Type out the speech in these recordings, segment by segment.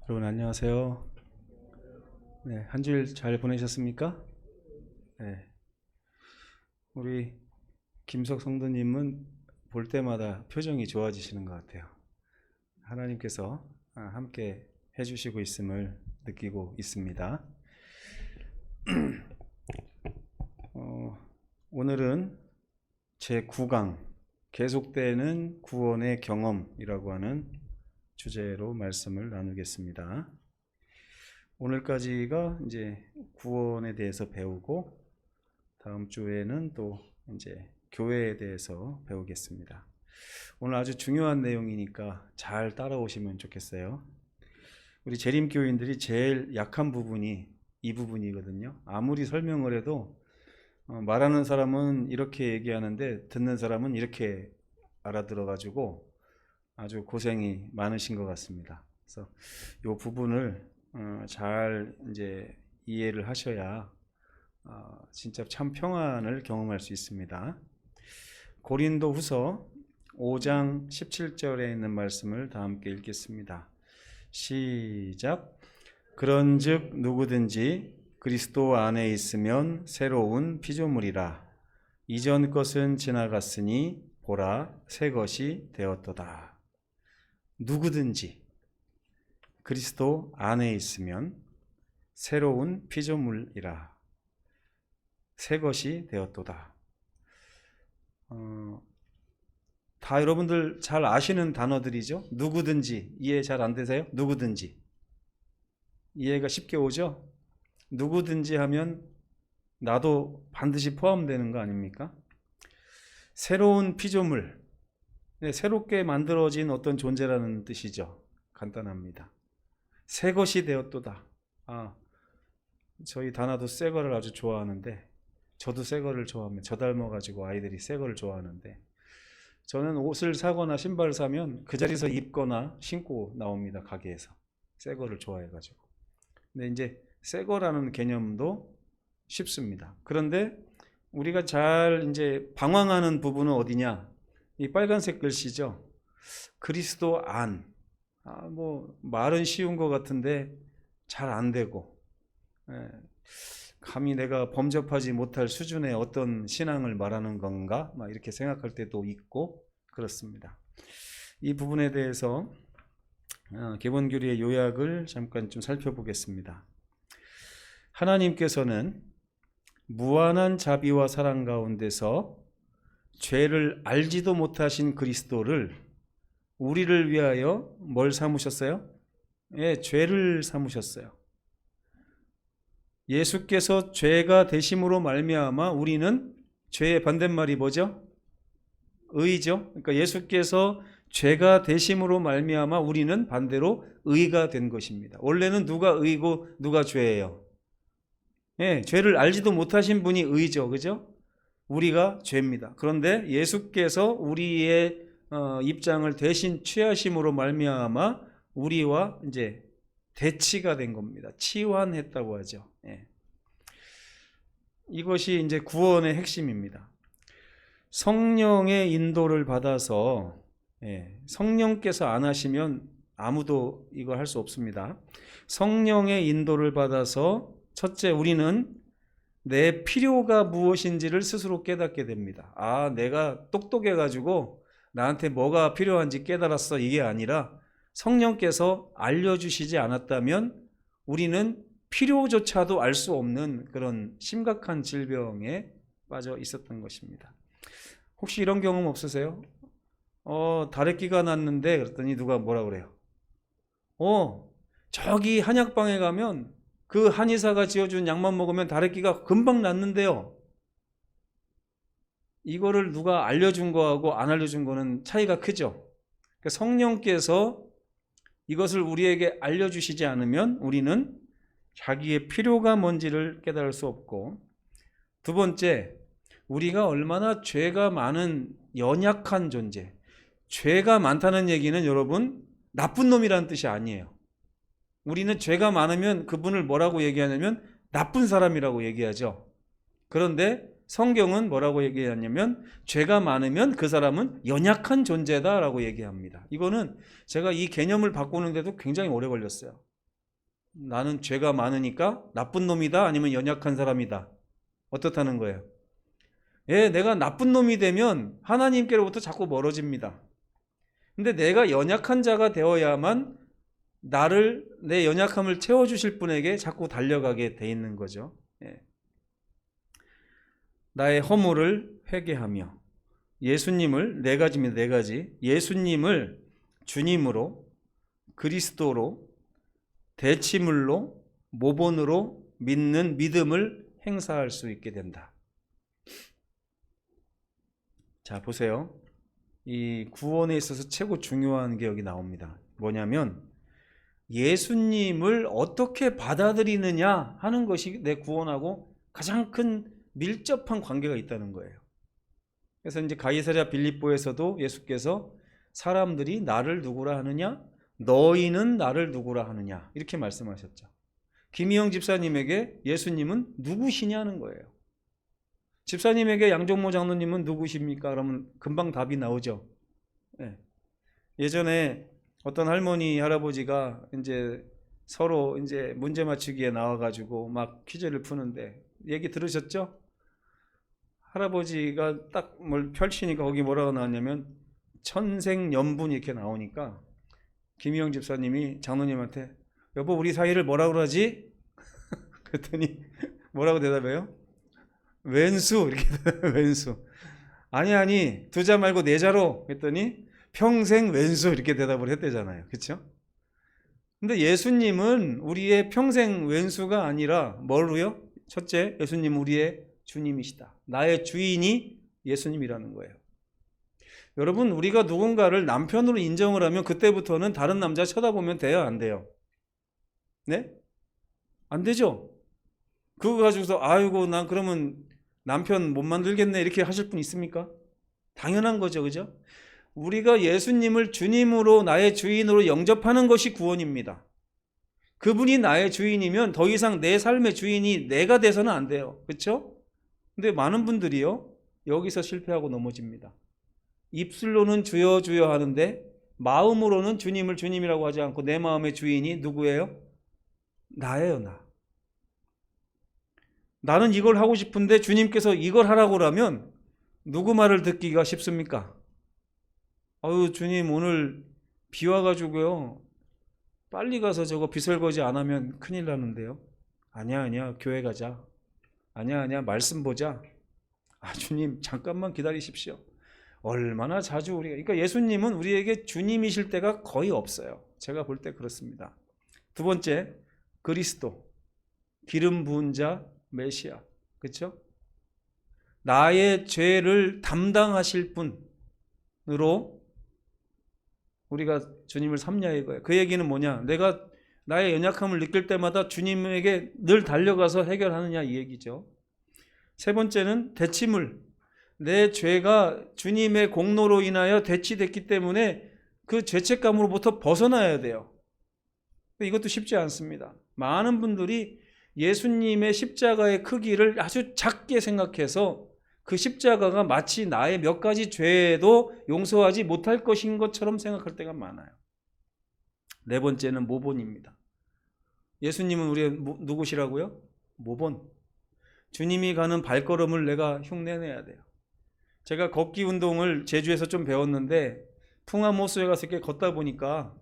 여러분 안녕하세요. 네, 한 주일 잘 보내셨습니까? 네, 우리 김석 성도님은 볼 때마다 표정이 좋아지시는 것 같아요. 하나님께서 함께 해주시고 있음을 느끼고 있습니다. 오늘은 제 9강 계속되는 구원의 경험이라고 하는 주제로 말씀을 나누겠습니다. 오늘까지가 이제 구원에 대해서 배우고 다음 주에는 또 이제 교회에 대해서 배우겠습니다. 오늘 아주 중요한 내용이니까 잘 따라오시면 좋겠어요. 우리 재림교인들이 제일 약한 부분이 이 부분이거든요. 아무리 설명을 해도 말하는 사람은 이렇게 얘기하는데 듣는 사람은 이렇게 알아들어가지고 아주 고생이 많으신 것 같습니다. 그래서 이 부분을 잘 이제 이해를 하셔야 진짜 참 평안을 경험할 수 있습니다. 고린도후서 5장 17절에 있는 말씀을 다 함께 읽겠습니다. 시작. 그런즉 누구든지 그리스도 안에 있으면 새로운 피조물이라. 이전 것은 지나갔으니 보라 새 것이 되었도다. 누구든지 그리스도 안에 있으면 새로운 피조물이라. 새 것이 되었도다. 다 여러분들 잘 아시는 단어들이죠. 누구든지 이해 잘 안 되세요? 누구든지 이해가 쉽게 오죠? 누구든지 하면 나도 반드시 포함되는 거 아닙니까? 새로운 피조물, 새롭게 만들어진 어떤 존재라는 뜻이죠. 간단합니다. 새 것이 되었도다. 저희 다나도 새 거를 아주 좋아하는데, 저도 새 거를 좋아합니다. 저 닮아가지고 아이들이 새 거를 좋아하는데, 저는 옷을 사거나 신발 사면 그 자리에서 입거나 신고 나옵니다. 가게에서. 새 거를 좋아해가지고. 근데 이제 새 거라는 개념도 쉽습니다. 그런데 우리가 잘 이제 방황하는 부분은 어디냐? 이 빨간색 글씨죠. 그리스도 안. 뭐 말은 쉬운 것 같은데 잘 안 되고, 감히 내가 범접하지 못할 수준의 어떤 신앙을 말하는 건가? 막 이렇게 생각할 때도 있고 그렇습니다. 이 부분에 대해서 계본교리의 요약을 잠깐 좀 살펴보겠습니다. 하나님께서는 무한한 자비와 사랑 가운데서 죄를 알지도 못하신 그리스도를 우리를 위하여 뭘 삼으셨어요? 죄를 삼으셨어요. 예수께서 죄가 되심으로 말미암아 우리는 죄의 반대말이 뭐죠? 의죠. 그러니까 예수께서 죄가 되심으로 말미암아 우리는 반대로 의가 된 것입니다. 원래는 누가 의고 누가 죄예요? 죄를 알지도 못하신 분이 의죠. 그죠? 우리가 죄입니다. 그런데 예수께서 우리의 입장을 대신 취하심으로 말미암아 우리와 이제 대치가 된 겁니다. 치환했다고 하죠. 이것이 이제 구원의 핵심입니다. 성령의 인도를 받아서 성령께서 안 하시면 아무도 이걸 할 수 없습니다. 성령의 인도를 받아서 첫째 우리는 내 필요가 무엇인지를 스스로 깨닫게 됩니다. 내가 똑똑해가지고 나한테 뭐가 필요한지 깨달았어. 이게 아니라 성령께서 알려주시지 않았다면 우리는 필요조차도 알 수 없는 그런 심각한 질병에 빠져 있었던 것입니다. 혹시 이런 경험 없으세요? 다래끼가 났는데 그랬더니 누가 뭐라 그래요? 저기 한약방에 가면 그 한의사가 지어준 약만 먹으면 다래끼가 금방 낫는데요. 이거를 누가 알려준 거하고 안 알려준 거는 차이가 크죠. 그러니까 성령께서 이것을 우리에게 알려주시지 않으면 우리는 자기의 필요가 뭔지를 깨달을 수 없고, 두 번째, 우리가 얼마나 죄가 많은 연약한 존재. 죄가 많다는 얘기는 여러분 나쁜 놈이라는 뜻이 아니에요. 우리는 죄가 많으면 그분을 뭐라고 얘기하냐면 나쁜 사람이라고 얘기하죠. 그런데 성경은 뭐라고 얘기하냐면 죄가 많으면 그 사람은 연약한 존재다라고 얘기합니다. 이거는 제가 이 개념을 바꾸는데도 굉장히 오래 걸렸어요. 나는 죄가 많으니까 나쁜 놈이다, 아니면 연약한 사람이다? 어떻다는 거예요? 예, 내가 나쁜 놈이 되면 하나님께로부터 자꾸 멀어집니다. 근데 내가 연약한 자가 되어야만 내 연약함을 채워주실 분에게 자꾸 달려가게 돼 있는 거죠. 예. 나의 허물을 회개하며 예수님을, 네 가지입니다. 네 가지. 예수님을 주님으로, 그리스도로, 대치물로, 모본으로 믿는 믿음을 행사할 수 있게 된다. 자, 보세요. 이 구원에 있어서 최고 중요한 게 여기 나옵니다. 뭐냐면 예수님을 어떻게 받아들이느냐 하는 것이 내 구원하고 가장 큰 밀접한 관계가 있다는 거예요. 그래서 이제 가이사랴 빌립보에서도 예수께서 사람들이 나를 누구라 하느냐, 너희는 나를 누구라 하느냐, 이렇게 말씀하셨죠. 김희영 집사님에게 예수님은 누구시냐는 거예요. 집사님에게 양정모 장로님은 누구십니까? 그러면 금방 답이 나오죠. 예. 예전에 어떤 할머니, 할아버지가 이제 서로 이제 문제 맞추기에 나와가지고 막 퀴즈를 푸는데 얘기 들으셨죠? 할아버지가 딱 뭘 펼치니까 거기 뭐라고 나왔냐면 천생연분 이렇게 나오니까 김희영 집사님이 장로님한테 여보 우리 사이를 뭐라 그러지? 그랬더니 뭐라고 대답해요? 왼수 이렇게 왼수. 아니 두 자 말고 네 자로 했더니 평생 왼수 이렇게 대답을 했대잖아요. 그렇죠? 근데 예수님은 우리의 평생 왼수가 아니라 뭐로요? 첫째, 예수님 우리의 주님이시다. 나의 주인이 예수님이라는 거예요. 여러분, 우리가 누군가를 남편으로 인정을 하면 그때부터는 다른 남자 쳐다보면 돼요, 안 돼요? 네? 안 되죠? 그거 가지고서 아이고 난 그러면 남편 못 만들겠네 이렇게 하실 분 있습니까? 당연한 거죠, 그죠? 우리가 예수님을 주님으로 나의 주인으로 영접하는 것이 구원입니다. 그분이 나의 주인이면 더 이상 내 삶의 주인이 내가 돼서는 안 돼요. 그렇죠? 근데 많은 분들이요 여기서 실패하고 넘어집니다. 입술로는 주여 주여 하는데 마음으로는 주님을 주님이라고 하지 않고 내 마음의 주인이 누구예요? 나예요, 나. 나는 이걸 하고 싶은데 주님께서 이걸 하라고 하면 누구 말을 듣기가 쉽습니까? 아유 주님 오늘 비 와가지고요 빨리 가서 저거 비설거지 안 하면 큰일 나는데요. 아니야 교회 가자. 아니야 말씀 보자. 아 주님 잠깐만 기다리십시오. 얼마나 자주 우리가, 그러니까 예수님은 우리에게 주님이실 때가 거의 없어요. 제가 볼 때 그렇습니다. 두 번째, 그리스도, 기름 부은 자, 메시아. 그렇죠? 나의 죄를 담당하실 분으로 우리가 주님을 삼냐 이거예요. 그 얘기는 뭐냐? 내가 나의 연약함을 느낄 때마다 주님에게 늘 달려가서 해결하느냐 이 얘기죠. 세 번째는 대치물. 내 죄가 주님의 공로로 인하여 대치됐기 때문에 그 죄책감으로부터 벗어나야 돼요. 이것도 쉽지 않습니다. 많은 분들이 예수님의 십자가의 크기를 아주 작게 생각해서 그 십자가가 마치 나의 몇 가지 죄도 용서하지 못할 것인 것처럼 생각할 때가 많아요. 네 번째는 모본입니다. 예수님은 우리의 누구시라고요? 모본. 주님이 가는 발걸음을 내가 흉내내야 돼요. 제가 걷기 운동을 제주에서 좀 배웠는데 풍암호수에 가서 이렇게 걷다 보니까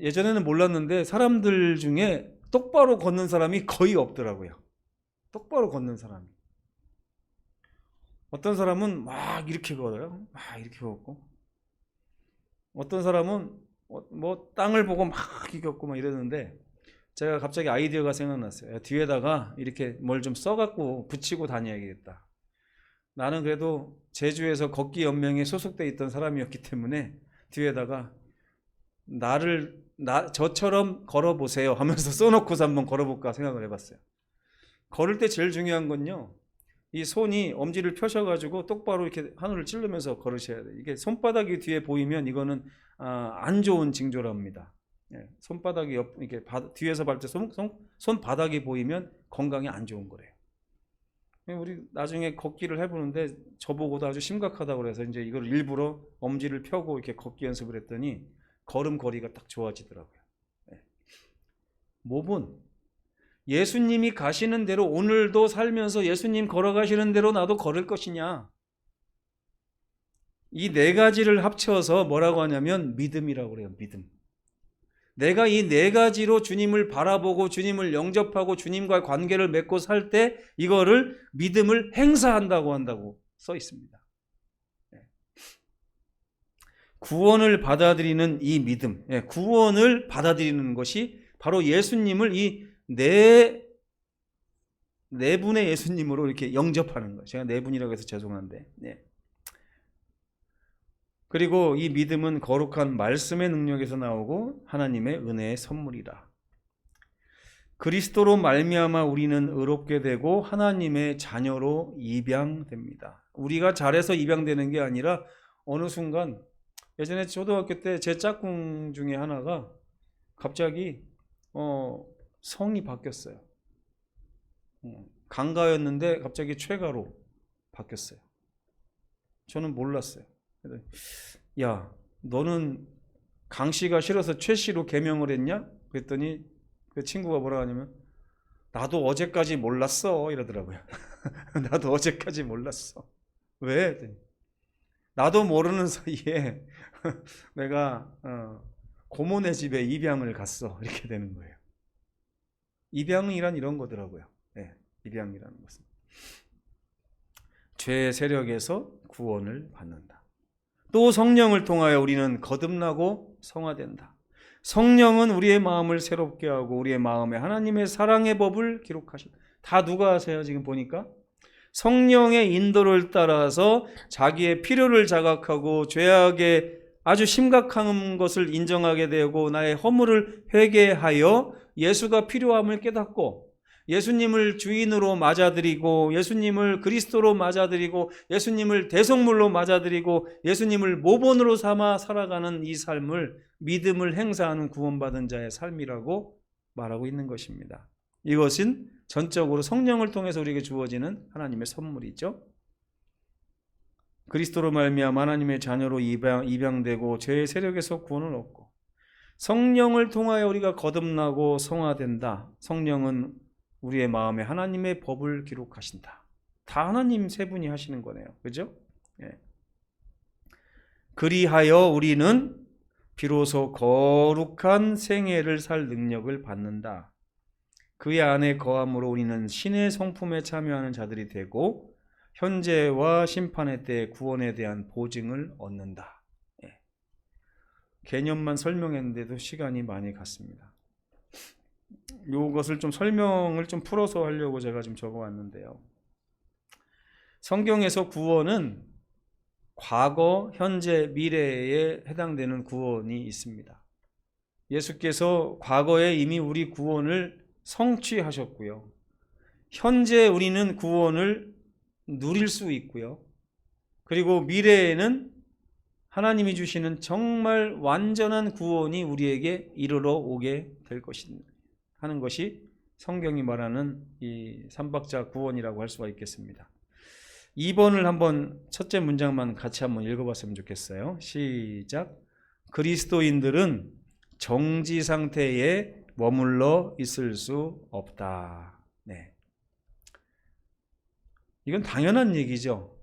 예전에는 몰랐는데 사람들 중에 똑바로 걷는 사람이 거의 없더라고요. 똑바로 걷는 사람이. 어떤 사람은 막 이렇게 걸어요. 막 이렇게 걷고. 어떤 사람은 뭐 땅을 보고 막 이렇게 걷고 막 이러는데 제가 갑자기 아이디어가 생각났어요. 뒤에다가 이렇게 뭘 좀 써갖고 붙이고 다녀야겠다. 나는 그래도 제주에서 걷기 연맹에 소속돼 있던 사람이었기 때문에 뒤에다가 저처럼 걸어보세요 하면서 써놓고서 한번 걸어볼까 생각을 해봤어요. 걸을 때 제일 중요한 건요, 이 손이 엄지를 펴셔가지고 똑바로 이렇게 하늘을 찌르면서 걸으셔야 돼요. 이게 손바닥이 뒤에 보이면 이거는 안 좋은 징조랍니다. 손바닥이 이렇게 뒤에서 볼 때 손바닥이 보이면 건강에 안 좋은 거래요. 우리 나중에 걷기를 해보는데 저보고도 아주 심각하다고 그래서 이제 이걸 일부러 엄지를 펴고 이렇게 걷기 연습을 했더니 걸음걸이가 딱 좋아지더라고요. 모분. 예수님이 가시는 대로 오늘도 살면서 예수님 걸어가시는 대로 나도 걸을 것이냐. 이 네 가지를 합쳐서 뭐라고 하냐면 믿음이라고 그래요. 믿음. 내가 이 네 가지로 주님을 바라보고 주님을 영접하고 주님과의 관계를 맺고 살 때 이거를 믿음을 행사한다고 써 있습니다. 구원을 받아들이는 이 믿음, 구원을 받아들이는 것이 바로 예수님을 이 네 분의 예수님으로 이렇게 영접하는 거예요. 제가 네 분이라고 해서 죄송한데. 그리고 이 믿음은 거룩한 말씀의 능력에서 나오고 하나님의 은혜의 선물이라. 그리스도로 말미암아 우리는 의롭게 되고 하나님의 자녀로 입양됩니다. 우리가 잘해서 입양되는 게 아니라 어느 순간 예전에 초등학교 때 제 짝꿍 중에 하나가 갑자기 성이 바뀌었어요. 강가였는데 갑자기 최가로 바뀌었어요. 저는 몰랐어요. 야, 너는 강씨가 싫어서 최씨로 개명을 했냐? 그랬더니 그 친구가 뭐라 하냐면 나도 어제까지 몰랐어 이러더라고요. 나도 어제까지 몰랐어. 왜? 나도 모르는 사이에 내가 고모네 집에 입양을 갔어. 이렇게 되는 거예요. 입양이란 이런 거더라고요. 입양이라는 것은 죄의 세력에서 구원을 받는다. 또 성령을 통하여 우리는 거듭나고 성화된다. 성령은 우리의 마음을 새롭게 하고 우리의 마음에 하나님의 사랑의 법을 기록하신다. 다 누가 하세요? 지금 보니까 성령의 인도를 따라서 자기의 필요를 자각하고 죄악의 아주 심각한 것을 인정하게 되고 나의 허물을 회개하여 예수가 필요함을 깨닫고 예수님을 주인으로 맞아들이고 예수님을 그리스도로 맞아들이고 예수님을 대성물로 맞아들이고 예수님을 모본으로 삼아 살아가는 이 삶을 믿음을 행사하는 구원받은 자의 삶이라고 말하고 있는 것입니다. 이것은 전적으로 성령을 통해서 우리에게 주어지는 하나님의 선물이죠. 그리스도로 말미암아 하나님의 자녀로 입양되고 죄의 세력에서 구원을 얻고 성령을 통하여 우리가 거듭나고 성화된다. 성령은 우리의 마음에 하나님의 법을 기록하신다. 다 하나님 세 분이 하시는 거네요. 그죠? 그리하여 우리는 비로소 거룩한 생애를 살 능력을 받는다. 그의 안에 거함으로 우리는 신의 성품에 참여하는 자들이 되고 현재와 심판의 때 구원에 대한 보증을 얻는다. 개념만 설명했는데도 시간이 많이 갔습니다. 이것을 좀 설명을 좀 풀어서 하려고 제가 좀 적어왔는데요. 성경에서 구원은 과거, 현재, 미래에 해당되는 구원이 있습니다. 예수께서 과거에 이미 우리 구원을 성취하셨고요. 현재 우리는 구원을 누릴 수 있고요. 그리고 미래에는 하나님이 주시는 정말 완전한 구원이 우리에게 이르러 오게 될 것입니다. 하는 것이 성경이 말하는 이 삼박자 구원이라고 할 수가 있겠습니다. 2번을 한번 첫째 문장만 같이 한번 읽어봤으면 좋겠어요. 시작. 그리스도인들은 정지 상태에 머물러 있을 수 없다. 이건 당연한 얘기죠.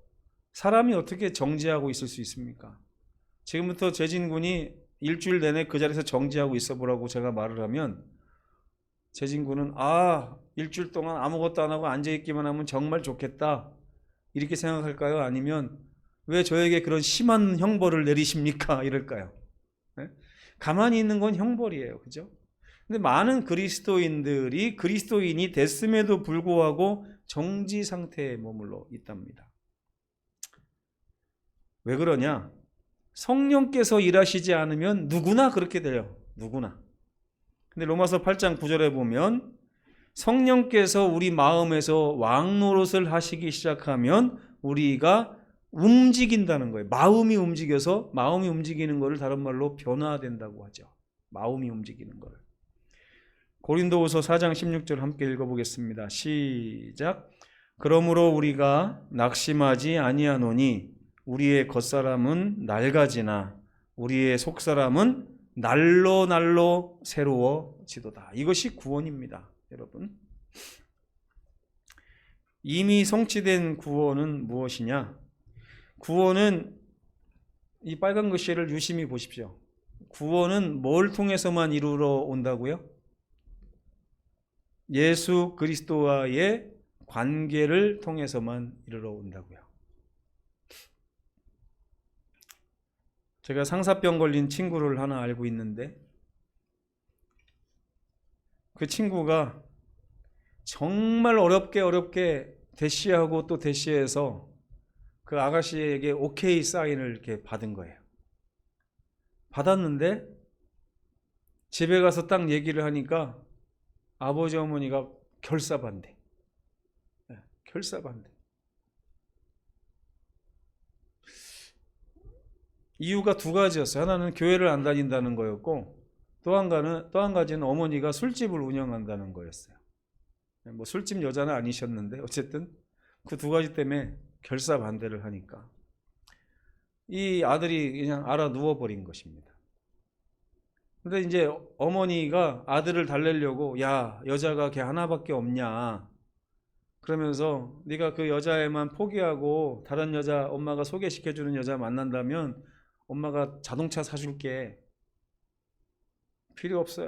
사람이 어떻게 정지하고 있을 수 있습니까? 지금부터 재진군이 일주일 내내 그 자리에서 정지하고 있어 보라고 제가 말을 하면 재진군은 일주일 동안 아무것도 안 하고 앉아있기만 하면 정말 좋겠다 이렇게 생각할까요? 아니면 왜 저에게 그런 심한 형벌을 내리십니까? 이럴까요? 가만히 있는 건 형벌이에요. 그죠? 근데 많은 그리스도인들이 그리스도인이 됐음에도 불구하고 정지 상태에 머물러 있답니다. 왜 그러냐? 성령께서 일하시지 않으면 누구나 그렇게 돼요. 누구나. 근데 로마서 8장 9절에 보면 성령께서 우리 마음에서 왕노릇을 하시기 시작하면 우리가 움직인다는 거예요. 마음이 움직여서 마음이 움직이는 것을 다른 말로 변화된다고 하죠. 마음이 움직이는 것을. 고린도후서 4장 16절 함께 읽어보겠습니다. 시작. 그러므로 우리가 낙심하지 아니하노니 우리의 겉사람은 낡아지나 우리의 속사람은 날로 날로 새로워지도다. 이것이 구원입니다, 여러분. 이미 성취된 구원은 무엇이냐? 구원은 이 빨간 글씨를 유심히 보십시오. 구원은 뭘 통해서만 이루러 온다고요? 예수 그리스도와의 관계를 통해서만 이루러 온다고요. 제가 상사병 걸린 친구를 하나 알고 있는데 그 친구가 정말 어렵게 대시하고 또 대시해서 그 아가씨에게 오케이 사인을 이렇게 받은 거예요. 받았는데 집에 가서 딱 얘기를 하니까 아버지 어머니가 결사반대. 결사반대. 이유가 두 가지였어요. 하나는 교회를 안 다닌다는 거였고 또 한 가지는 어머니가 술집을 운영한다는 거였어요. 뭐 술집 여자는 아니셨는데 어쨌든 그 두 가지 때문에 결사반대를 하니까 이 아들이 그냥 알아 누워버린 것입니다. 근데 이제 어머니가 아들을 달래려고 야, 여자가 걔 하나밖에 없냐 그러면서 네가 그 여자애만 포기하고 다른 여자 엄마가 소개시켜주는 여자 만난다면 엄마가 자동차 사줄게. 필요 없어요.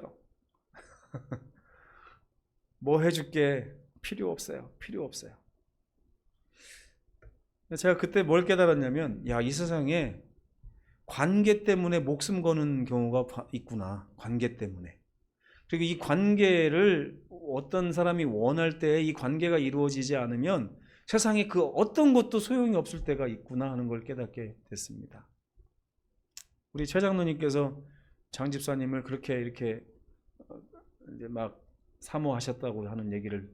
뭐 해줄게. 필요 없어요. 필요 없어요. 제가 그때 뭘 깨달았냐면 야, 이 세상에 관계 때문에 목숨 거는 경우가 있구나. 관계 때문에. 그리고 이 관계를 어떤 사람이 원할 때 이 관계가 이루어지지 않으면 세상에 그 어떤 것도 소용이 없을 때가 있구나 하는 걸 깨닫게 됐습니다. 우리 최 장로님께서 장 집사님을 그렇게 이렇게 이제 막 사모하셨다고 하는 얘기를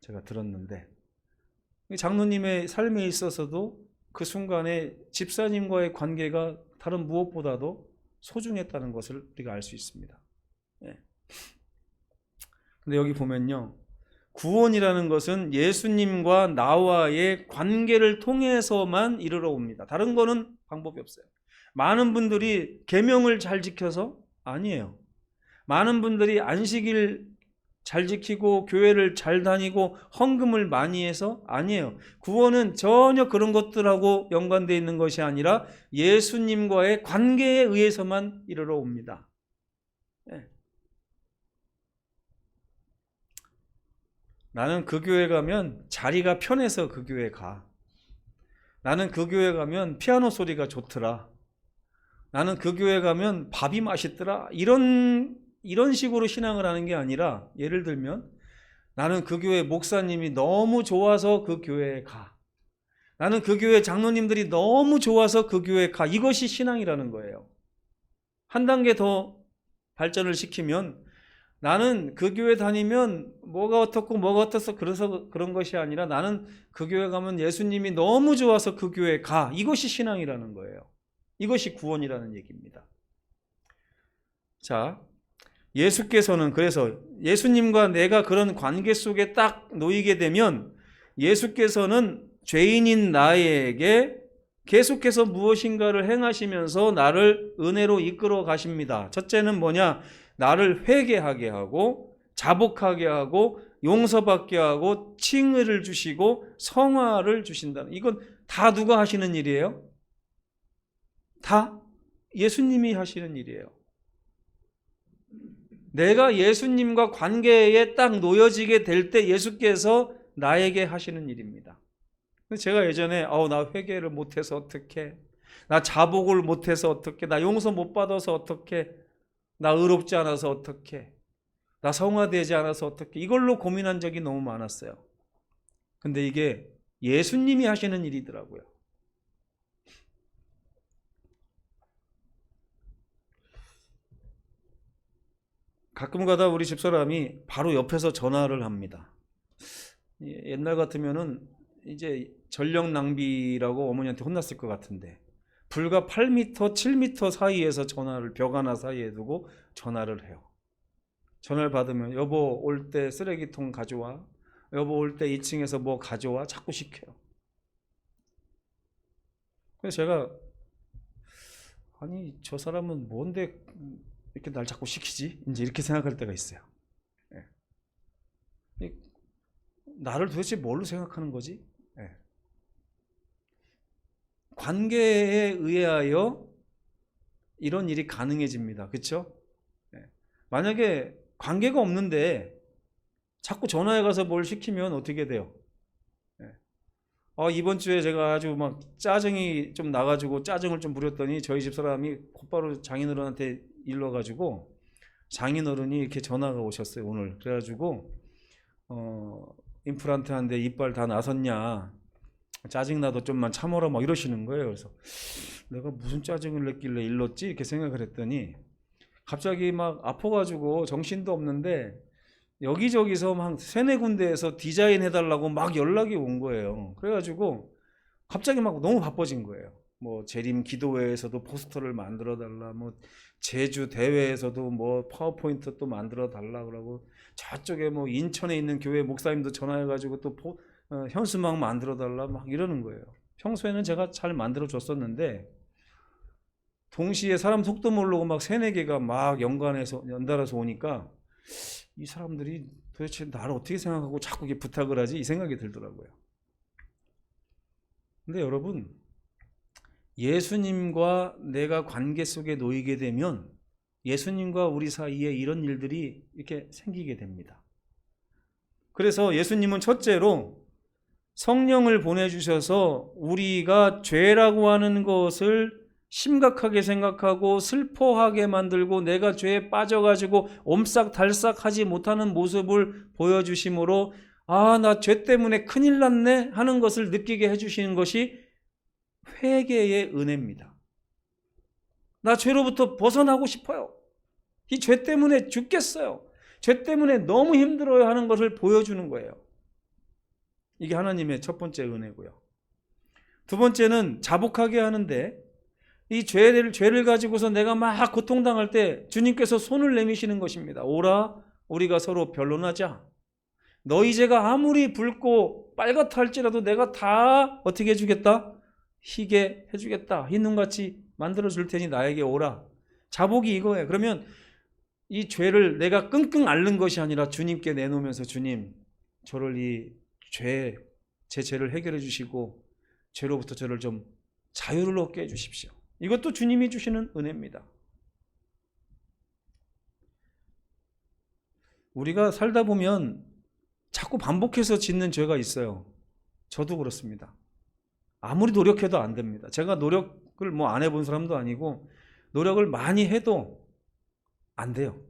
제가 들었는데 장로님의 삶에 있어서도 그 순간에 집사님과의 관계가 다른 무엇보다도 소중했다는 것을 우리가 알 수 있습니다. 예. 근데 여기 보면요. 구원이라는 것은 예수님과 나와의 관계를 통해서만 이르러 옵니다. 다른 거는 방법이 없어요. 많은 분들이 계명을 잘 지켜서 아니에요. 많은 분들이 안식일 잘 지키고 교회를 잘 다니고 헌금을 많이 해서 아니에요. 구원은 전혀 그런 것들하고 연관되어 있는 것이 아니라 예수님과의 관계에 의해서만 이르러 옵니다. 네. 나는 그 교회 가면 자리가 편해서 그 교회 가. 나는 그 교회 가면 피아노 소리가 좋더라. 나는 그 교회 가면 밥이 맛있더라. 이런 식으로 신앙을 하는 게 아니라 예를 들면 나는 그 교회 목사님이 너무 좋아서 그 교회에 가. 나는 그 교회 장로님들이 너무 좋아서 그 교회에 가. 이것이 신앙이라는 거예요. 한 단계 더 발전을 시키면 나는 그 교회 다니면 뭐가 어떻고 뭐가 어떻서 그래서 그런 것이 아니라 나는 그 교회 가면 예수님이 너무 좋아서 그 교회에 가. 이것이 신앙이라는 거예요. 이것이 구원이라는 얘기입니다. 자, 예수께서는 그래서 예수님과 내가 그런 관계 속에 딱 놓이게 되면 예수께서는 죄인인 나에게 계속해서 무엇인가를 행하시면서 나를 은혜로 이끌어 가십니다. 첫째는 뭐냐? 나를 회개하게 하고 자복하게 하고 용서받게 하고 칭의를 주시고 성화를 주신다는, 이건 다 누가 하시는 일이에요? 다 예수님이 하시는 일이에요. 내가 예수님과 관계에 딱 놓여지게 될 때 예수께서 나에게 하시는 일입니다. 제가 예전에 나 회개를 못해서 어떡해, 나 자복을 못해서 어떡해, 나 용서 못 받아서 어떡해, 나 의롭지 않아서 어떡해, 나 성화되지 않아서 어떡해, 이걸로 고민한 적이 너무 많았어요. 근데 이게 예수님이 하시는 일이더라고요. 가끔 가다 우리 집사람이 바로 옆에서 전화를 합니다. 옛날 같으면은 이제 전력 낭비라고 어머니한테 혼났을 것 같은데 불과 8m, 7m 사이에서 전화를 벽 하나 사이에 두고 전화를 해요. 전화를 받으면 여보 올 때 쓰레기통 가져와, 여보 올 때 2층에서 뭐 가져와, 자꾸 시켜요. 그래서 제가 아니 저 사람은 뭔데 이렇게 날 자꾸 시키지? 이제 이렇게 생각할 때가 있어요. 예. 나를 도대체 뭘로 생각하는 거지? 예. 관계에 의하여 이런 일이 가능해집니다. 그렇죠? 예. 만약에 관계가 없는데 자꾸 전화해 가서 뭘 시키면 어떻게 돼요? 예. 이번 주에 제가 아주 막 짜증이 좀 나가지고 짜증을 좀 부렸더니 저희 집 사람이 곧바로 장인어른한테 일러가지고 장인어른이 이렇게 전화가 오셨어요, 오늘. 그래가지고 임플란트한데 이빨 다 나섰냐, 짜증나도 좀만 참아라, 막 이러시는 거예요. 그래서 내가 무슨 짜증을 냈길래 일렀지 이렇게 생각을 했더니 갑자기 막 아파가지고 정신도 없는데 여기저기서 막 세네 군데에서 디자인 해달라고 막 연락이 온 거예요. 그래가지고 갑자기 막 너무 바빠진 거예요. 뭐 재림 기도회에서도 포스터를 만들어 달라, 뭐 제주 대회에서도 뭐 파워포인트 또 만들어 달라 그러고, 저쪽에 뭐 인천에 있는 교회 목사님도 전화해가지고 또 현수막 만들어 달라 막 이러는 거예요. 평소에는 제가 잘 만들어 줬었는데 동시에 사람 속도 모르고 막 세네 개가 막 연달아서 오니까 이 사람들이 도대체 나를 어떻게 생각하고 자꾸 이렇게 부탁을 하지, 이 생각이 들더라고요. 근데 여러분, 예수님과 내가 관계 속에 놓이게 되면 예수님과 우리 사이에 이런 일들이 이렇게 생기게 됩니다. 그래서 예수님은 첫째로 성령을 보내주셔서 우리가 죄라고 하는 것을 심각하게 생각하고 슬퍼하게 만들고 내가 죄에 빠져가지고 옴싹달싹 하지 못하는 모습을 보여주심으로 나 죄 때문에 큰일 났네 하는 것을 느끼게 해주시는 것이 회개의 은혜입니다. 나 죄로부터 벗어나고 싶어요. 이 죄 때문에 죽겠어요. 죄 때문에 너무 힘들어요 하는 것을 보여주는 거예요. 이게 하나님의 첫 번째 은혜고요. 두 번째는 자복하게 하는데, 이 죄를 가지고서 내가 막 고통당할 때 주님께서 손을 내미시는 것입니다. 오라, 우리가 서로 변론하자. 너희 죄가 아무리 붉고 빨갛다 할지라도 내가 다 어떻게 해주겠다? 희게 해주겠다. 흰 눈같이 만들어줄 테니 나에게 오라. 자복이 이거예요. 그러면 이 죄를 내가 끙끙 앓는 것이 아니라 주님께 내놓으면서, 주님, 저를 제 죄를 해결해 주시고 죄로부터 저를 좀 자유를 얻게 해주십시오. 이것도 주님이 주시는 은혜입니다. 우리가 살다 보면 자꾸 반복해서 짓는 죄가 있어요. 저도 그렇습니다. 아무리 노력해도 안 됩니다. 제가 노력을 뭐 안 해본 사람도 아니고 노력을 많이 해도 안 돼요.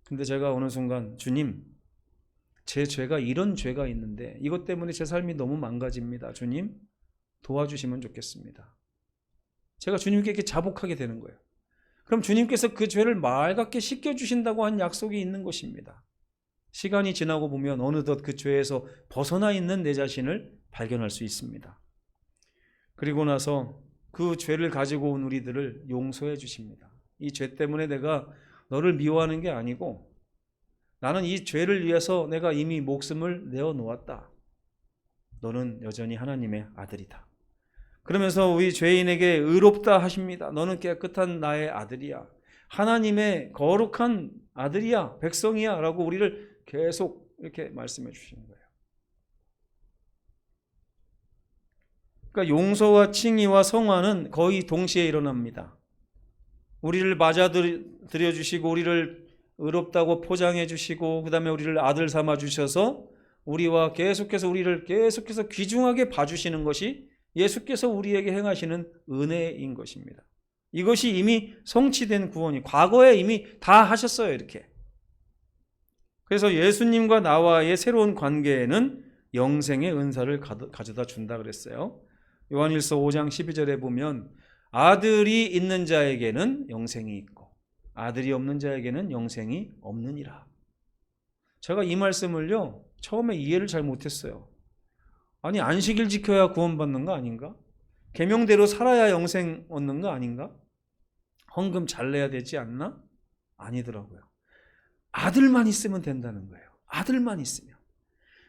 근데 제가 어느 순간, 주님, 제 죄가 이런 죄가 있는데 이것 때문에 제 삶이 너무 망가집니다. 주님, 도와주시면 좋겠습니다. 제가 주님께 이렇게 자복하게 되는 거예요. 그럼 주님께서 그 죄를 맑게 씻겨주신다고 한 약속이 있는 것입니다. 시간이 지나고 보면 어느덧 그 죄에서 벗어나 있는 내 자신을 발견할 수 있습니다. 그리고 나서 그 죄를 가지고 온 우리들을 용서해 주십니다. 이 죄 때문에 내가 너를 미워하는 게 아니고 나는 이 죄를 위해서 내가 이미 목숨을 내어놓았다. 너는 여전히 하나님의 아들이다. 그러면서 우리 죄인에게 의롭다 하십니다. 너는 깨끗한 나의 아들이야. 하나님의 거룩한 아들이야. 백성이야. 라고 우리를 계속 이렇게 말씀해 주시는 거예요. 그러니까 용서와 칭의와 성화는 거의 동시에 일어납니다. 우리를 맞아들여 주시고 우리를 의롭다고 포장해 주시고 그 다음에 우리를 아들 삼아 주셔서 우리와 우리를 계속해서 귀중하게 봐주시는 것이 예수께서 우리에게 행하시는 은혜인 것입니다. 이것이 이미 성취된 구원이 과거에 이미 다 하셨어요. 이렇게. 그래서 예수님과 나와의 새로운 관계에는 영생의 은사를 가져다 준다 그랬어요. 요한일서 5장 12절에 보면 아들이 있는 자에게는 영생이 있고 아들이 없는 자에게는 영생이 없느니라. 제가 이 말씀을요 처음에 이해를 잘 못했어요. 아니, 안식일 지켜야 구원받는 거 아닌가? 계명대로 살아야 영생 얻는 거 아닌가? 헌금 잘 내야 되지 않나? 아니더라고요. 아들만 있으면 된다는 거예요. 아들만 있으면.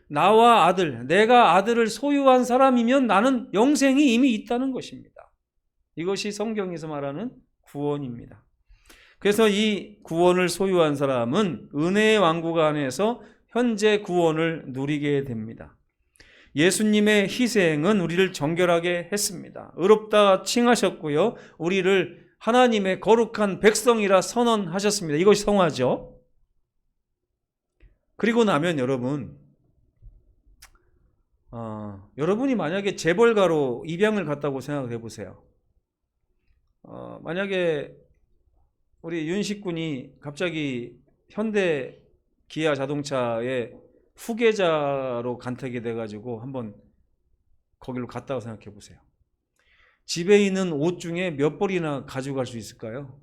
나와 아들, 내가 아들을 소유한 사람이면 나는 영생이 이미 있다는 것입니다. 이것이 성경에서 말하는 구원입니다. 그래서 이 구원을 소유한 사람은 은혜의 왕국 안에서 현재 구원을 누리게 됩니다. 예수님의 희생은 우리를 정결하게 했습니다. 의롭다 칭하셨고요. 우리를 하나님의 거룩한 백성이라 선언하셨습니다. 이것이 성화죠. 그리고 나면 여러분이 만약에 재벌가로 입양을 갔다고 생각해 보세요. 만약에 우리 윤식군이 갑자기 현대 기아 자동차의 후계자로 간택이 돼가지고 한번 거기로 갔다고 생각해 보세요. 집에 있는 옷 중에 몇 벌이나 가져갈 수 있을까요?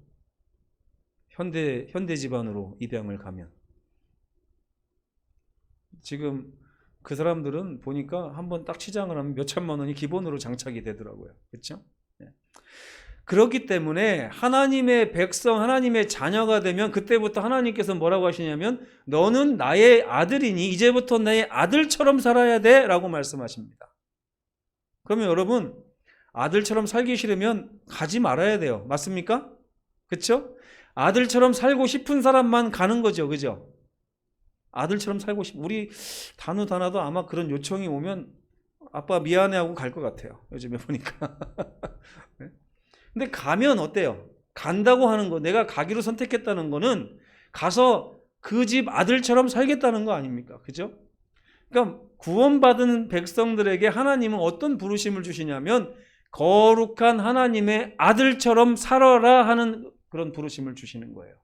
현대 집안으로 입양을 가면. 지금 그 사람들은 보니까 한번 딱 치장을 하면 몇 천만 원이 기본으로 장착이 되더라고요. 그렇죠? 그렇기 때문에 하나님의 백성, 하나님의 자녀가 되면 그때부터 하나님께서 뭐라고 하시냐면 너는 나의 아들이니 이제부터 나의 아들처럼 살아야 돼 라고 말씀하십니다. 그러면 여러분 아들처럼 살기 싫으면 가지 말아야 돼요. 맞습니까? 그렇죠? 아들처럼 살고 싶은 사람만 가는 거죠. 그죠? 아들처럼 살고 우리 다나도 아마 그런 요청이 오면 아빠 미안해하고 갈 것 같아요. 요즘에 보니까. 네? 근데 가면 어때요? 간다고 하는 거, 내가 가기로 선택했다는 거는 가서 그 집 아들처럼 살겠다는 거 아닙니까? 그죠? 그러니까 구원받은 백성들에게 하나님은 어떤 부르심을 주시냐면 거룩한 하나님의 아들처럼 살아라 하는 그런 부르심을 주시는 거예요.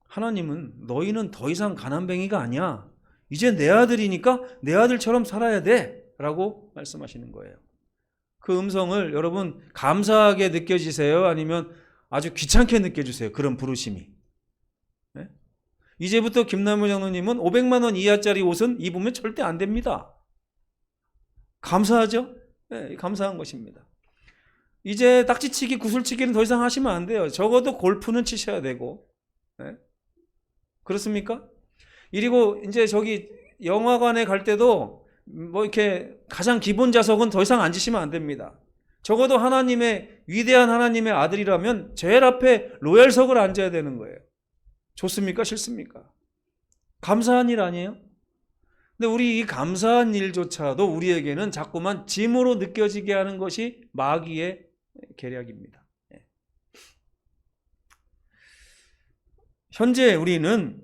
하나님은 너희는 더 이상 가난뱅이가 아니야. 이제 내 아들이니까 내 아들처럼 살아야 돼 라고 말씀하시는 거예요. 그 음성을 여러분 감사하게 느껴지세요? 아니면 아주 귀찮게 느껴지세요? 그런 부르심이. 네? 이제부터 김남우 장로님은 500만 원 이하짜리 옷은 입으면 절대 안 됩니다. 감사하죠? 네, 감사한 것입니다. 이제 딱지치기, 구슬치기는 더 이상 하시면 안 돼요. 적어도 골프는 치셔야 되고. 네? 그렇습니까? 그리고 이제 저기 영화관에 갈 때도 뭐 이렇게 가장 기본 좌석은 더 이상 앉으시면 안 됩니다. 적어도 위대한 하나님의 아들이라면 제일 앞에 로얄석을 앉아야 되는 거예요. 좋습니까? 싫습니까? 감사한 일 아니에요? 근데 우리 이 감사한 일조차도 우리에게는 자꾸만 짐으로 느껴지게 하는 것이 마귀의 계략입니다. 현재 우리는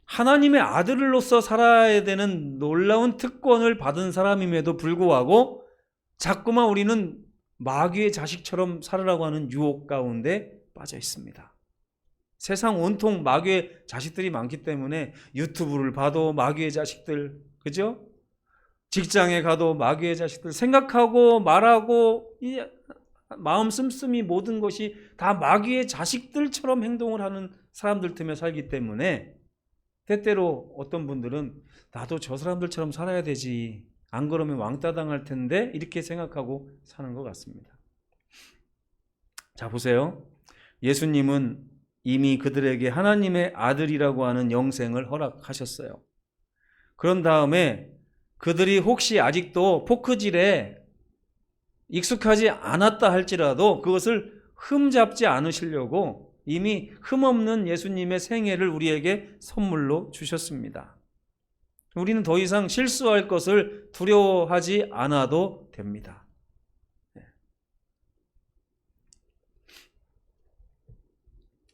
하나님의 아들로서 살아야 되는 놀라운 특권을 받은 사람임에도 불구하고 자꾸만 우리는 마귀의 자식처럼 살으라고 하는 유혹 가운데 빠져 있습니다. 세상 온통 마귀의 자식들이 많기 때문에 유튜브를 봐도 마귀의 자식들, 그죠? 직장에 가도 마귀의 자식들, 생각하고 말하고 마음 씀씀이 모든 것이 다 마귀의 자식들처럼 행동을 하는 사람들 틈에 살기 때문에 때때로 어떤 분들은 나도 저 사람들처럼 살아야 되지, 안 그러면 왕따 당할 텐데 이렇게 생각하고 사는 것 같습니다. 자, 보세요. 예수님은 이미 그들에게 하나님의 아들이라고 하는 영생을 허락하셨어요. 그런 다음에 그들이 혹시 아직도 포크질에 익숙하지 않았다 할지라도 그것을 흠잡지 않으시려고 이미 흠없는 예수님의 생애를 우리에게 선물로 주셨습니다. 우리는 더 이상 실수할 것을 두려워하지 않아도 됩니다.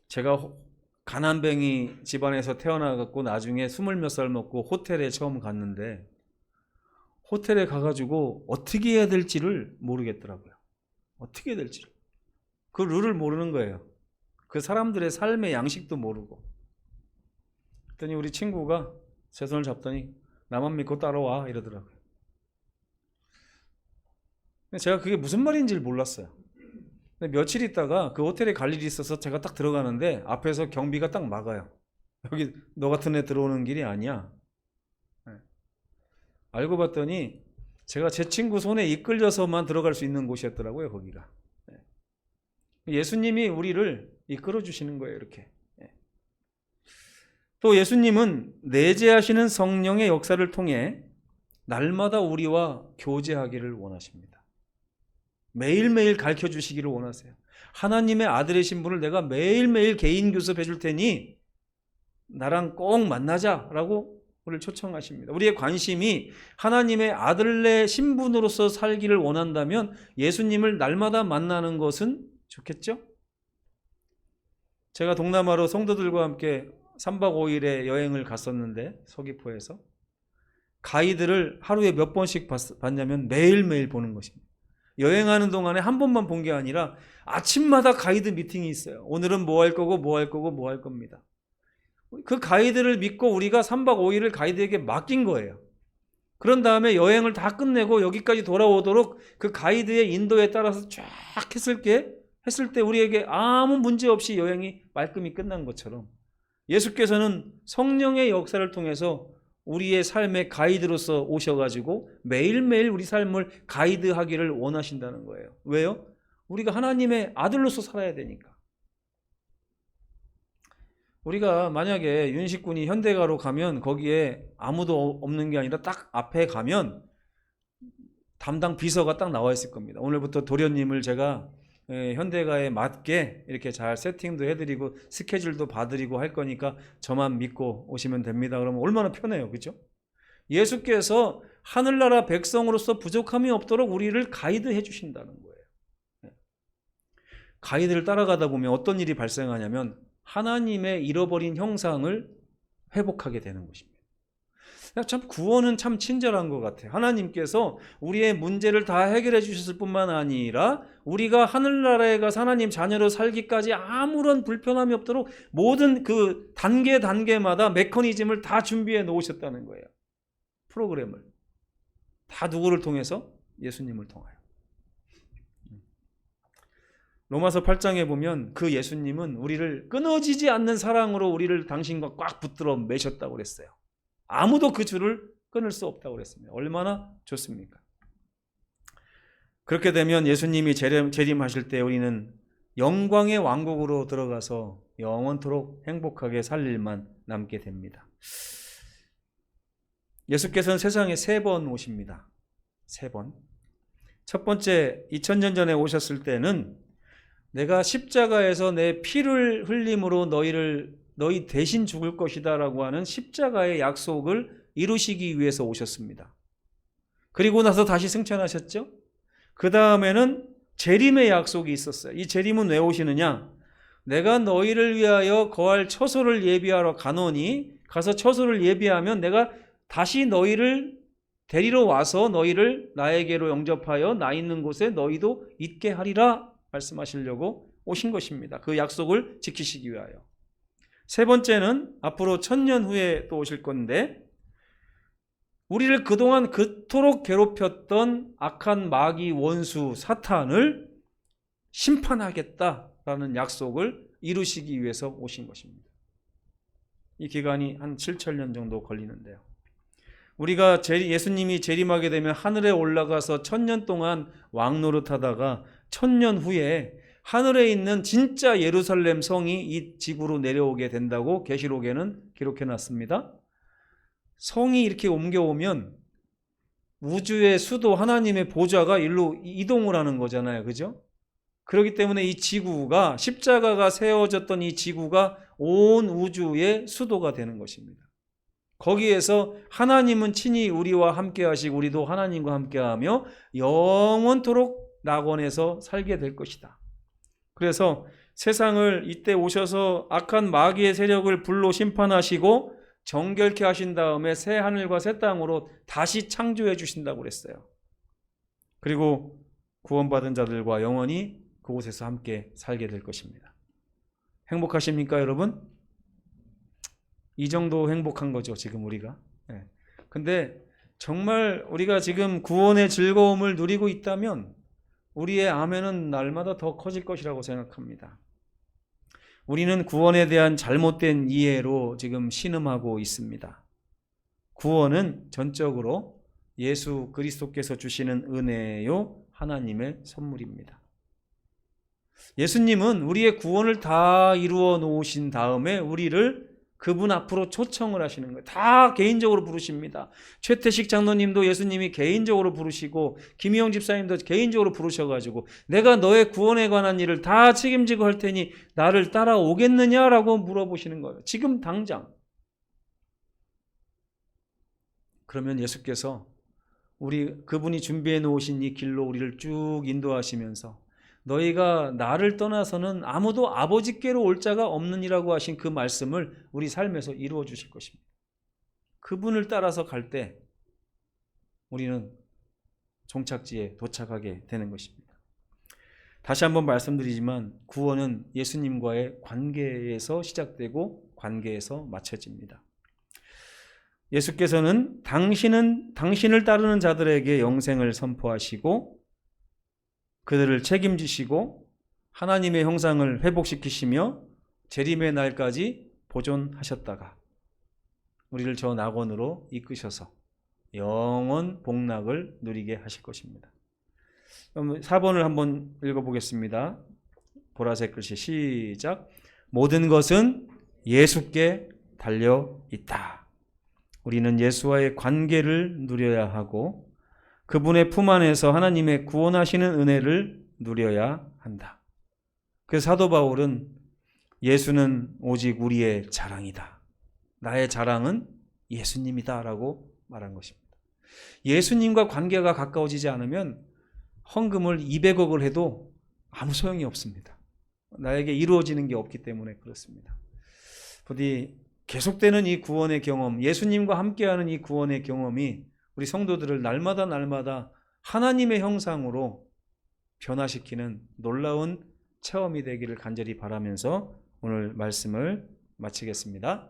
제가 가난뱅이 집안에서 태어나갖고 나중에 20몇 살 먹고 호텔에 처음 갔는데 호텔에 가가지고 어떻게 해야 될지를 모르겠더라고요. 어떻게 해야 될지를. 그 룰을 모르는 거예요. 그 사람들의 삶의 양식도 모르고. 그랬더니 우리 친구가 제 손을 잡더니 나만 믿고 따라와 이러더라고요. 제가 그게 무슨 말인지를 몰랐어요. 근데 며칠 있다가 그 호텔에 갈 일이 있어서 제가 딱 들어가는데 앞에서 경비가 딱 막아요. 여기 너 같은 애 들어오는 길이 아니야. 알고 봤더니 제가 제 친구 손에 이끌려서만 들어갈 수 있는 곳이었더라고요. 거기가. 예수님이 우리를 이끌어 주시는 거예요. 이렇게. 또 예수님은 내재하시는 성령의 역사를 통해 날마다 우리와 교제하기를 원하십니다. 매일매일 가르쳐 주시기를 원하세요. 하나님의 아들이신 분을 내가 매일매일 개인 교습해 줄 테니 나랑 꼭 만나자라고 우리를 초청하십니다. 우리의 관심이 하나님의 아들의 신분으로서 살기를 원한다면 예수님을 날마다 만나는 것은 좋겠죠? 제가 동남아로 성도들과 함께 3박 5일의 여행을 갔었는데 서귀포에서 가이드를 하루에 몇 번씩 봤냐면 매일매일 보는 것입니다. 여행하는 동안에 한 번만 본 게 아니라 아침마다 가이드 미팅이 있어요. 오늘은 뭐 할 거고 뭐 할 거고 뭐 할 겁니다. 그 가이드를 믿고 우리가 3박 5일을 가이드에게 맡긴 거예요. 그런 다음에 여행을 다 끝내고 여기까지 돌아오도록 그 가이드의 인도에 따라서 쫙 했을 때 우리에게 아무 문제 없이 여행이 말끔히 끝난 것처럼 예수께서는 성령의 역사를 통해서 우리의 삶의 가이드로서 오셔가지고 매일매일 우리 삶을 가이드하기를 원하신다는 거예요. 왜요? 우리가 하나님의 아들로서 살아야 되니까. 우리가 만약에 윤식군이 현대가로 가면 거기에 아무도 없는 게 아니라 딱 앞에 가면 담당 비서가 딱 나와 있을 겁니다. 오늘부터 도련님을 제가 현대가에 맞게 이렇게 잘 세팅도 해드리고 스케줄도 봐드리고 할 거니까 저만 믿고 오시면 됩니다. 그러면 얼마나 편해요. 그죠? 예수께서 하늘나라 백성으로서 부족함이 없도록 우리를 가이드해 주신다는 거예요. 가이드를 따라가다 보면 어떤 일이 발생하냐면 하나님의 잃어버린 형상을 회복하게 되는 것입니다. 참 구원은 참 친절한 것 같아요. 하나님께서 우리의 문제를 다 해결해 주셨을 뿐만 아니라 우리가 하늘나라에 가서 하나님 자녀로 살기까지 아무런 불편함이 없도록 모든 그 단계마다 메커니즘을 다 준비해 놓으셨다는 거예요. 프로그램을. 다 누구를 통해서? 예수님을 통하여. 로마서 8장에 보면 그 예수님은 우리를 끊어지지 않는 사랑으로 우리를 당신과 꽉 붙들어 매셨다고 그랬어요. 아무도 그 줄을 끊을 수 없다고 그랬습니다. 얼마나 좋습니까? 그렇게 되면 예수님이 재림하실 때 우리는 영광의 왕국으로 들어가서 영원토록 행복하게 살 일만 남게 됩니다. 예수께서는 세상에 3번 오십니다. 3번. 첫 번째 2000년 전에 오셨을 때는 내가 십자가에서 내 피를 흘림으로 너희 대신 죽을 것이다 라고 하는 십자가의 약속을 이루시기 위해서 오셨습니다. 그리고 나서 다시 승천하셨죠. 그 다음에는 재림의 약속이 있었어요. 이 재림은 왜 오시느냐? 내가 너희를 위하여 거할 처소를 예비하러 가노니 가서 처소를 예비하면 내가 다시 너희를 데리러 와서 너희를 나에게로 영접하여 나 있는 곳에 너희도 있게 하리라 말씀하시려고 오신 것입니다. 그 약속을 지키시기 위하여. 3번째는 앞으로 1000년 후에 또 오실 건데 우리를 그동안 그토록 괴롭혔던 악한 마귀 원수 사탄을 심판하겠다라는 약속을 이루시기 위해서 오신 것입니다. 이 기간이 한 7000년 정도 걸리는데요. 우리가 예수님이 재림하게 되면 하늘에 올라가서 1000년 동안 왕노릇하다가 1000년 후에 하늘에 있는 진짜 예루살렘 성이 이 지구로 내려오게 된다고 계시록에는 기록해 놨습니다. 성이 이렇게 옮겨오면 우주의 수도 하나님의 보좌가 일로 이동을 하는 거잖아요. 그죠? 그렇기 때문에 이 지구가 십자가가 세워졌던 이 지구가 온 우주의 수도가 되는 것입니다. 거기에서 하나님은 친히 우리와 함께 하시고 우리도 하나님과 함께 하며 영원토록 낙원에서 살게 될 것이다. 그래서 세상을 이때 오셔서 악한 마귀의 세력을 불로 심판하시고 정결케 하신 다음에 새 하늘과 새 땅으로 다시 창조해 주신다고 그랬어요. 그리고 구원받은 자들과 영원히 그곳에서 함께 살게 될 것입니다. 행복하십니까, 여러분? 이 정도 행복한 거죠, 지금 우리가. 근데 정말 우리가 지금 구원의 즐거움을 누리고 있다면 우리의 아멘은 날마다 더 커질 것이라고 생각합니다. 우리는 구원에 대한 잘못된 이해로 지금 신음하고 있습니다. 구원은 전적으로 예수 그리스도께서 주시는 은혜요, 하나님의 선물입니다. 예수님은 우리의 구원을 다 이루어 놓으신 다음에 우리를 그분 앞으로 초청을 하시는 거예요. 다 개인적으로 부르십니다. 최태식 장로님도 예수님이 개인적으로 부르시고 김희영 집사님도 개인적으로 부르셔가지고 내가 너의 구원에 관한 일을 다 책임지고 할 테니 나를 따라오겠느냐라고 물어보시는 거예요. 지금 당장. 그러면 예수께서 그분이 준비해 놓으신 이 길로 우리를 쭉 인도하시면서 너희가 나를 떠나서는 아무도 아버지께로 올 자가 없느니라고 하신 그 말씀을 우리 삶에서 이루어 주실 것입니다. 그분을 따라서 갈 때 우리는 종착지에 도착하게 되는 것입니다. 다시 한번 말씀드리지만 구원은 예수님과의 관계에서 시작되고 관계에서 마쳐집니다. 예수께서는 당신을 따르는 자들에게 영생을 선포하시고 그들을 책임지시고 하나님의 형상을 회복시키시며 재림의 날까지 보존하셨다가 우리를 저 낙원으로 이끄셔서 영원 복락을 누리게 하실 것입니다. 그럼 4번을 한번 읽어보겠습니다. 보라색 글씨 시작. 모든 것은 예수께 달려있다. 우리는 예수와의 관계를 누려야 하고 그분의 품 안에서 하나님의 구원하시는 은혜를 누려야 한다. 그래서 사도 바울은 예수는 오직 우리의 자랑이다. 나의 자랑은 예수님이다 라고 말한 것입니다. 예수님과 관계가 가까워지지 않으면 헌금을 200억을 해도 아무 소용이 없습니다. 나에게 이루어지는 게 없기 때문에 그렇습니다. 부디 계속되는 이 구원의 경험, 예수님과 함께하는 이 구원의 경험이 우리 성도들을 날마다 하나님의 형상으로 변화시키는 놀라운 체험이 되기를 간절히 바라면서 오늘 말씀을 마치겠습니다.